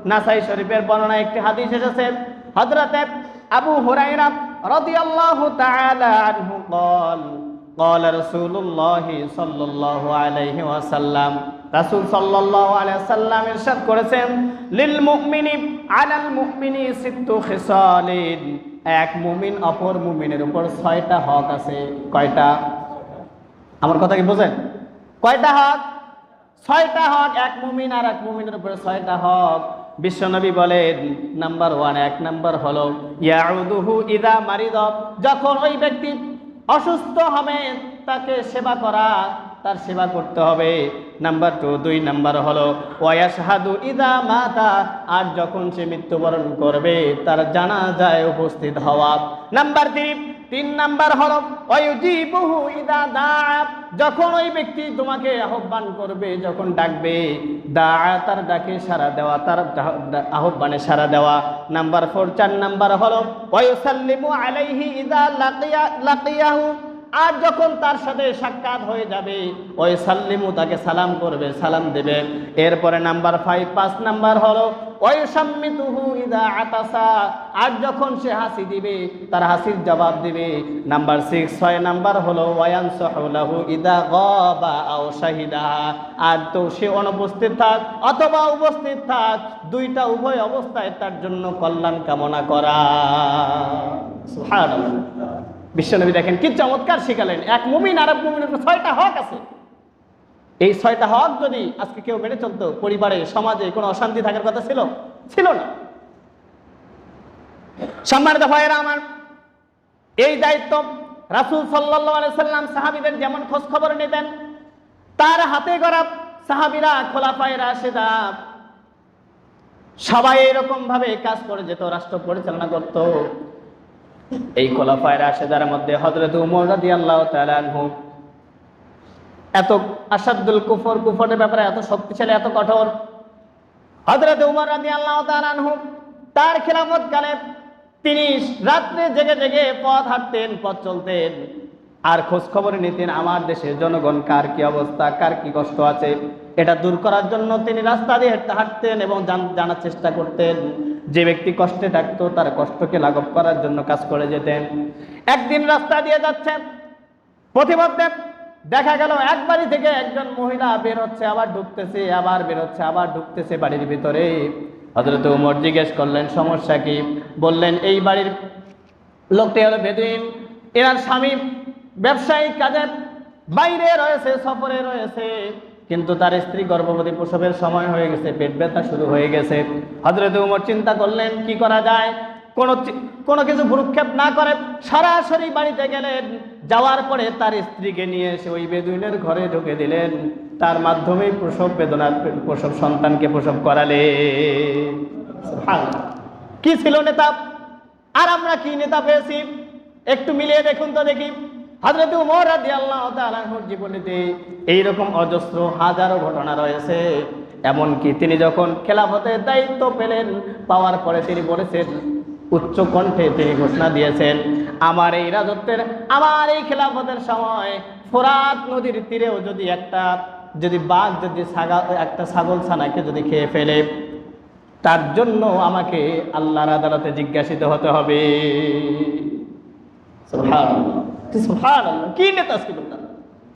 নাসাই শরীফের বর্ণনা একটি হাদিস এসেছে, হযরতে আবু হুরায়রা রাদিয়াল্লাহু তাআলা আনহু قال قال رسول الله صلى الله عليه وسلم রাসূল সাল্লাল্লাহু আলাইহি ওয়াসাল্লাম ইরশাদ করেছেন, লিল মুমিনি আলাল মুমিনি সিত্তু খিসালিন, এক মুমিন অপর মুমিনের উপর 6টা হক আছে। কয়টা? আমার কথা কি বোঝেন? কয়টা হক? 6টা হক। এক মুমিন আর এক মুমিনের উপর 6টা হক। বিশ্বনবী বলেন, নাম্বার 1, 1 নাম্বার হলো ইয়াউদুহু ইযা মারিদ, যখন ওই ব্যক্তি অসুস্থ হবে তাকে সেবা করা, তার সেবা করতে হবে। নাম্বার 2, 2 নাম্বার হলো ওয়ায়াশহাদু ইযা মাতা, আর যখন সে মৃত্যুবরণ করবে তার জানাজায় উপস্থিত হওয়া। নাম্বার 3 নাম্বার হলো ওয়ায়ুজিবুহু ইযা দাআ, যখন ওই ব্যক্তি তোমাকে আহ্বান করবে, যখন ডাকবে, দাআ, তার ডাকে সাড়া দেওয়া, তার আহ্বানে সাড়া দেওয়া। নাম্বার 4, 4 নাম্বার হলো ওয়ায়ুসাল্লিমু আলাইহি ইযা লাকিয়াহু, আর যখন তার সাথে সাক্ষাৎ হয়ে যাবে, ওই সাল্লিমু, তাকে সালাম করবে, সালাম দেবে। এরপরে নাম্বার 5, 5 নাম্বার হলো ওয়ায়ুসাম্মিতুহু ইযা আতাসা, আর যখন সে হাসি দিবে তার হাসির জবাব দিবে। নাম্বার 6, 6 নাম্বার হলো ওয়ায়ানসাহু লাহু ইযা গাবা আও শাহিদা, আর তো সে অনুপস্থিত থাক অথবা উপস্থিত থাক, দুইটা উভয় অবস্থায় তার জন্য কল্যাণ কামনা করা। সুবহানাল্লাহ। বিশ্বনবী দেখেন কি চমৎকার শিখালেন, এক মুমিন আর এক মুমিনের 6টা হক আছে। এই 6টা হক যদি আজকে কেউ মেনে চলতো, পরিবারে সমাজে কোনো অশান্তি থাকার কথা ছিল না। সম্মানিত ভাইয়েরা আমার, এই দায়িত্ব রাসূল সাল্লাল্লাহু আলাইহি সাল্লাম সাহাবীদের যেমন খোঁজ খবর নিতেন, তার হাতে গড়া সাহাবীরা, খোলাফায়ে রাশিদা, সবাই এরকম ভাবে কাজ করে যেত, রাষ্ট্র পরিচালনা করত। এই খোলাফায়ে রাশিদার মধ্যে হযরত ওমর রাদিয়াল্লাহু তাআলা আনহু এত আসাদুল কুফর, কুফরের ব্যাপারে এত শক্তিশালী, এত কঠোর। হযরত ওমর রাদিয়াল্লাহু তাআলা আনহু তার খেলাফত কালে তিনি রাত্রে জেগে জেগে পথ হাঁটতেন, পথ চলতেন, আর খোঁজ খবর নিতেন আমার দেশের জনগণ কার কি অবস্থা, কার কি কষ্ট আছে, এটা দূর করার জন্য তিনি রাস্তা দিয়ে হাঁটতেন এবং জানার চেষ্টা করতেন। যে ব্যক্তি কষ্টে থাকতো তার কষ্টকে লাঘব করার জন্য কাজ করে যেতেন। একদিন রাস্তা দিয়ে যাচ্ছেন, পথিমধ্যে দেখা গেল এক বাড়ি থেকে একজন মহিলা বের হচ্ছে, আবার ঢুকতেছে, আবার বের হচ্ছে, আবার ঢুকতেছে বাড়ির ভিতরে। হযরত ওমর জিজ্ঞেস করলেন সমস্যা কি? বললেন এই বাড়ির লোকটি হলো বেদুইন, এনার স্বামী ব্যবসায়িক কাজে বাইরে রয়েছে, সফরে রয়েছে, কিন্তু তার স্ত্রী গর্ভবতী, প্রসবের সময় হয়ে গেছে, পেট ব্যথা শুরু হয়ে গেছে। হযরত ওমর চিন্তা করলেন কি করা যায়। কোনো কিছু ভ্রুক্ষেপ না করে সরাসরি বাড়িতে গেলেন। যাওয়ার পরে তার স্ত্রীকে নিয়ে এসে ওই বেদুইনের ঘরে ঢুকে দিলেন, তার মাধ্যমে প্রসব সন্তানকে প্রসব করালেন। সুবহানাল্লাহ। কি ছিল নেতা, আর আমরা কি নেতা পেয়েছি? একটু মিলিয়ে দেখুন তো দেখি। হযরত ওমর রাদিয়াল্লাহু তাআলা আনহুর জীবনীতে এইরকম অজস্র হাজারো ঘটনা রয়েছে। এমনকি তিনি যখন খেলাফতের দায়িত্ব পেলেন, পাওয়ার পরে তিনি বলেছেন, উচ্চ কণ্ঠে তিনি ঘোষণা দিয়েছেন, আমার এই রাজত্বের, আমার এই খেলাফতের সময় ফোরাত নদীর তীরেও যদি বাঘ একটা ছাগল ছানাকে যদি খেয়ে ফেলে, তার জন্য আমাকে আল্লাহর আদালতে জিজ্ঞাসিত হতে হবে। সুবহানাল্লাহ, সুবহানাল্লাহ। কি নেতা ছিল তার!